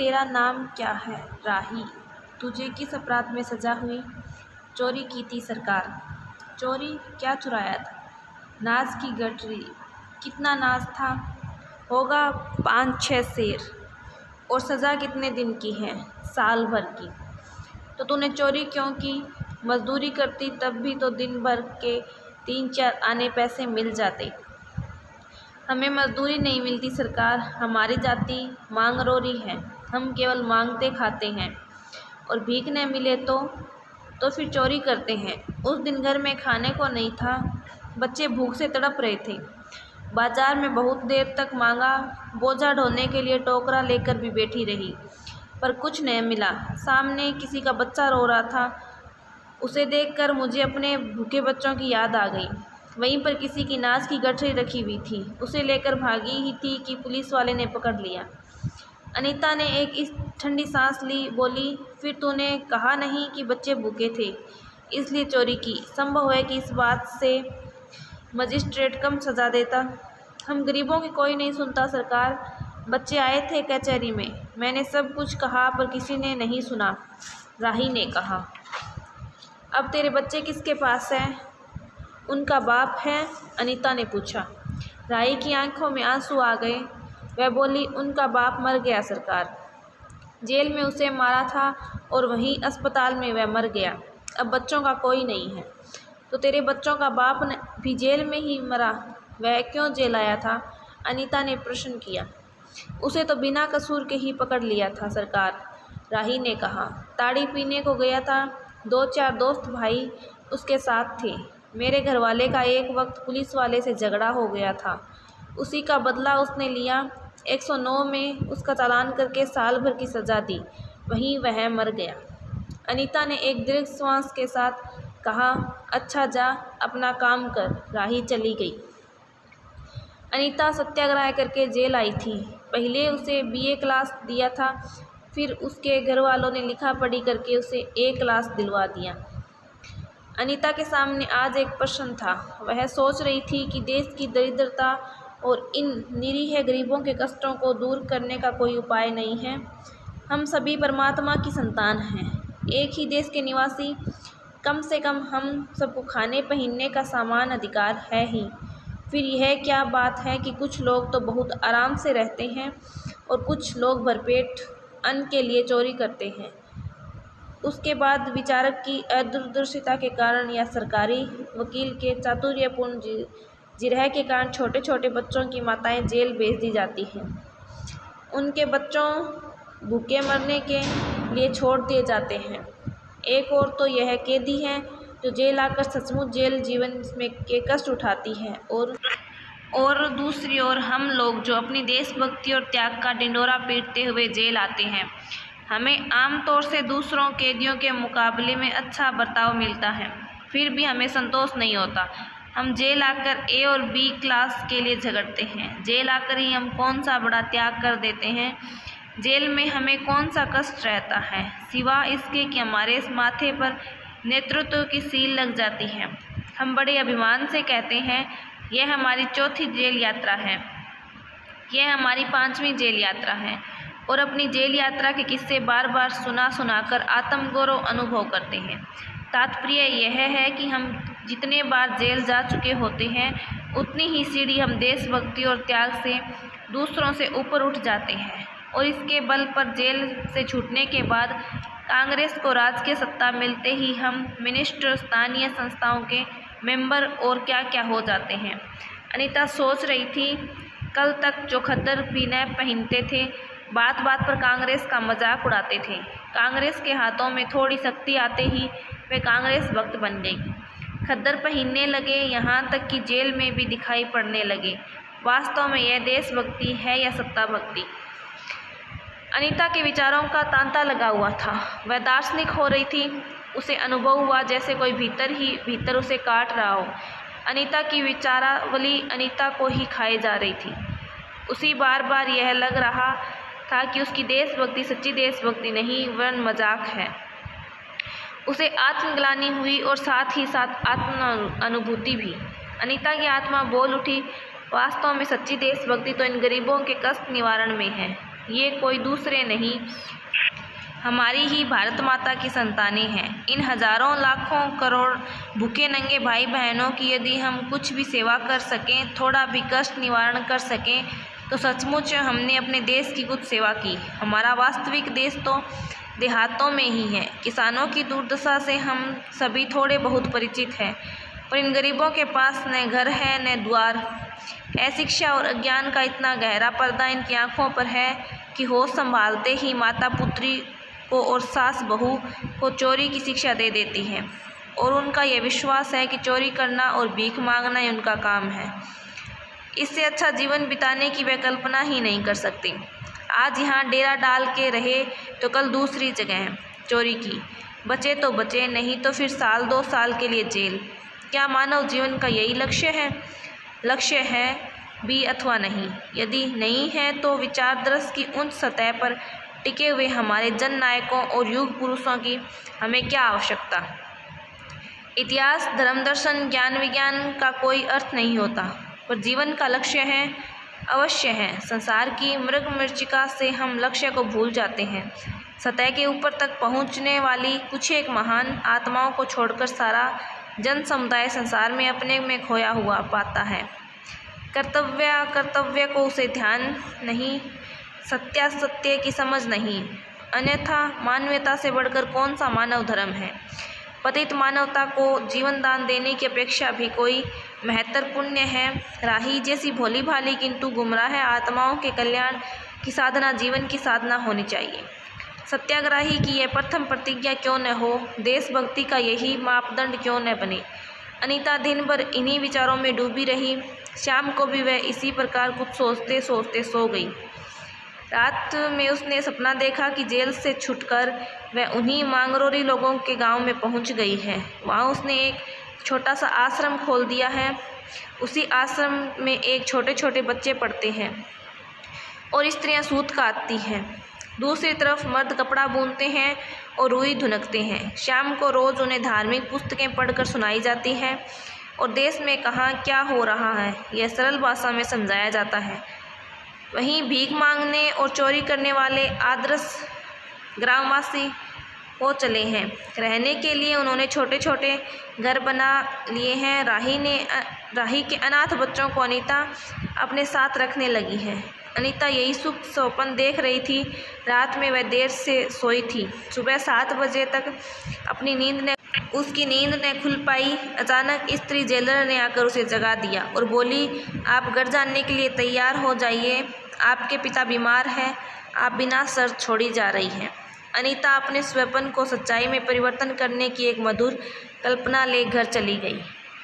तेरा नाम क्या है? राही। तुझे किस अपराध में सजा हुई? चोरी की थी सरकार। चोरी? क्या चुराया था? नाज की गठरी। कितना नाज था? होगा 5-6 सेर। और सज़ा कितने दिन की है? साल भर की। तो तूने चोरी क्यों की? मजदूरी करती तब भी तो दिन भर के 3-4 आने पैसे मिल जाते। हमें मजदूरी नहीं मिलती सरकार, हमारी जाति मांगरोरी है। हम केवल मांगते खाते हैं और भीख न मिले तो फिर चोरी करते हैं। उस दिन घर में खाने को नहीं था, बच्चे भूख से तड़प रहे थे। बाजार में बहुत देर तक मांगा, बोझा ढोने के लिए टोकरा लेकर भी बैठी रही, पर कुछ नहीं मिला। सामने किसी का बच्चा रो रहा था, उसे देखकर मुझे अपने भूखे बच्चों की याद आ गई। वहीं पर किसी की नाज की गठरी रखी हुई थी, उसे लेकर भागी ही थी कि पुलिस वाले ने पकड़ लिया। अनीता ने एक इस ठंडी सांस ली, बोली, फिर तूने कहा नहीं कि बच्चे भूखे थे इसलिए चोरी की? संभव है कि इस बात से मजिस्ट्रेट कम सज़ा देता। हम गरीबों की कोई नहीं सुनता सरकार। बच्चे आए थे कचहरी में, मैंने सब कुछ कहा पर किसी ने नहीं सुना। राही ने कहा। अब तेरे बच्चे किसके पास हैं? उनका बाप है? अनीता ने पूछा। राही की आंखों में आंसू आ गए। वह बोली, उनका बाप मर गया सरकार। जेल में उसे मारा था और वहीं अस्पताल में वह मर गया। अब बच्चों का कोई नहीं है। तो तेरे बच्चों का बाप भी जेल में ही मरा? वह क्यों जेल आया था? अनीता ने प्रश्न किया। उसे तो बिना कसूर के ही पकड़ लिया था सरकार, राही ने कहा। ताड़ी पीने को गया था, 2-4 दोस्त भाई उसके साथ थे। मेरे घरवाले का एक वक्त पुलिस वाले से झगड़ा हो गया था, उसी का बदला उसने लिया। 109 में उसका चालान करके साल भर की सज़ा दी, वहीं वह मर गया। अनीता ने एक दीर्घ श्वास के साथ कहा, अच्छा जा अपना काम कर। राही चली गई। अनीता सत्याग्रह करके जेल आई थी। पहले उसे BA क्लास दिया था, फिर उसके घर वालों ने लिखा पढ़ी करके उसे A क्लास दिलवा दिया। अनीता के सामने आज एक प्रश्न था। वह सोच रही थी कि देश की दरिद्रता और इन निरीह गरीबों के कष्टों को दूर करने का कोई उपाय नहीं है। हम सभी परमात्मा की संतान हैं, एक ही देश के निवासी। कम से कम हम सबको खाने पहनने का समान अधिकार है ही। फिर यह क्या बात है कि कुछ लोग तो बहुत आराम से रहते हैं और कुछ लोग भरपेट अन्न के लिए चोरी करते हैं। उसके बाद विचारक की अदूरदर्शिता के कारण या सरकारी वकील के चातुर्यपूर्ण जिरह के कारण छोटे छोटे बच्चों की माताएं जेल भेज दी जाती हैं। उनके बच्चों भूखे मरने के लिए छोड़ दिए जाते हैं। एक और तो यह कैदी हैं जो जेल आकर सचमुच जेल जीवन में के कष्ट उठाती हैं, और दूसरी ओर हम लोग जो अपनी देशभक्ति और त्याग का ढिंढोरा पीटते हुए जेल आते हैं। हमें आमतौर से दूसरों कैदियों के मुकाबले में अच्छा बर्ताव मिलता है, फिर भी हमें संतोष नहीं होता। हम जेल आकर A और B क्लास के लिए झगड़ते हैं। जेल आकर ही हम कौन सा बड़ा त्याग कर देते हैं। जेल में हमें कौन सा कष्ट रहता है, सिवा इसके कि हमारे इस माथे पर नेतृत्व की सील लग जाती है। हम बड़े अभिमान से कहते हैं, यह हमारी 4थी जेल यात्रा है, यह हमारी 5वीं जेल यात्रा है, और अपनी जेल यात्रा के किस्से बार बार सुनाकर आत्मगौरव अनुभव करते हैं। तात्पर्य यह है कि हम जितने बार जेल जा चुके होते हैं, उतनी ही सीढ़ी हम देशभक्ति और त्याग से दूसरों से ऊपर उठ जाते हैं। और इसके बल पर जेल से छूटने के बाद कांग्रेस को राजकीय सत्ता मिलते ही हम मिनिस्टर, स्थानीय संस्थाओं के मेंबर और क्या क्या हो जाते हैं। अनीता सोच रही थी, कल तक जो खद्दर भी न पहनते थे, बात बात पर कांग्रेस का मजाक उड़ाते थे। कांग्रेस के हाथों में थोड़ी शक्ति आते ही वे कांग्रेस भक्त बन गई। खद्दर पहनने लगे, यहाँ तक कि जेल में भी दिखाई पड़ने लगे। वास्तव में यह देशभक्ति है या सत्ता भक्ति? अनीता के विचारों का तांता लगा हुआ था। वह दार्शनिक हो रही थी। उसे अनुभव हुआ जैसे कोई भीतर ही भीतर उसे काट रहा हो। अनीता की विचारावली अनीता को ही खाए जा रही थी। उसी बार बार यह लग रहा था कि उसकी देशभक्ति सच्ची देशभक्ति नहीं, वरन मजाक है। उसे आत्मग्लानि हुई और साथ ही साथ आत्म अनुभूति भी। अनीता की आत्मा बोल उठी, वास्तव में सच्ची देशभक्ति तो इन गरीबों के कष्ट निवारण में है। ये कोई दूसरे नहीं, हमारी ही भारत माता की संतानें हैं। इन हजारों लाखों करोड़ भूखे नंगे भाई बहनों की यदि हम कुछ भी सेवा कर सकें, थोड़ा भी कष्ट निवारण कर सकें, तो सचमुच हमने अपने देश की कुछ सेवा की। हमारा वास्तविक देश तो देहातों में ही है। किसानों की दुर्दशा से हम सभी थोड़े बहुत परिचित हैं, पर इन गरीबों के पास न घर है न द्वार। अशिक्षा और अज्ञान का इतना गहरा पर्दा इनकी आंखों पर है कि होश संभालते ही माता पुत्री को और सास बहू को चोरी की शिक्षा दे देती है, और उनका यह विश्वास है कि चोरी करना और भीख मांगना ही उनका काम है। इससे अच्छा जीवन बिताने की वे कल्पना ही नहीं कर सकती। आज यहाँ डेरा डाल के रहे तो कल दूसरी जगह चोरी की, बचे तो बचे, नहीं तो फिर साल 2 साल के लिए जेल। क्या मानव जीवन का यही लक्ष्य है भी अथवा नहीं? यदि नहीं है तो विचारदर्श की उच्च सतह पर टिके हुए हमारे जन नायकों और युग पुरुषों की हमें क्या आवश्यकता? इतिहास, धर्म, दर्शन, ज्ञान विज्ञान का कोई अर्थ नहीं होता, पर जीवन का लक्ष्य है, अवश्य है। संसार की मृग मरीचिका से हम लक्ष्य को भूल जाते हैं। सतह के ऊपर तक पहुंचने वाली कुछ एक महान आत्माओं को छोड़कर सारा जन समुदाय संसार में अपने में खोया हुआ पाता है। कर्तव्य को उसे ध्यान नहीं, सत्यासत्य की समझ नहीं। अन्यथा मानवता से बढ़कर कौन सा मानव धर्म है? पतित मानवता को जीवन दान देने की अपेक्षा भी कोई महत्तर पुण्य है? राही जैसी भोली भाली किंतु गुमराह आत्माओं के कल्याण की साधना जीवन की साधना होनी चाहिए। सत्याग्रही की यह प्रथम प्रतिज्ञा क्यों न हो? देशभक्ति का यही मापदंड क्यों न बने? अनीता दिन भर इन्हीं विचारों में डूबी रही। शाम को भी वह इसी प्रकार कुछ सोचते सोचते सो गई। रात में उसने सपना देखा कि जेल से छूटकर वह उन्हीं मांगरोरी लोगों के गांव में पहुंच गई है। वहां उसने एक छोटा सा आश्रम खोल दिया है। उसी आश्रम में एक छोटे छोटे बच्चे पढ़ते हैं और स्त्रियां सूत काटती हैं। दूसरी तरफ मर्द कपड़ा बुनते हैं और रुई धुनकते हैं। शाम को रोज़ उन्हें धार्मिक पुस्तकें पढ़कर सुनाई जाती हैं और देश में कहाँ क्या हो रहा है यह सरल भाषा में समझाया जाता है। वहीं भीख मांगने और चोरी करने वाले आदर्श ग्रामवासी हो चले हैं। रहने के लिए उन्होंने छोटे छोटे घर बना लिए हैं। राही के अनाथ बच्चों को अनीता अपने साथ रखने लगी है। अनीता यही सुख स्वप्न देख रही थी। रात में वह देर से सोई थी। सुबह 7 बजे तक उसकी नींद न खुल पाई। अचानक स्त्री जेलर ने आकर उसे जगा दिया और बोली, आप घर जाने के लिए तैयार हो जाइए, आपके पिता बीमार हैं, आप बिना शर्त छोड़ी जा रही हैं। अनीता अपने स्वप्न को सच्चाई में परिवर्तन करने की एक मधुर कल्पना ले घर चली गई।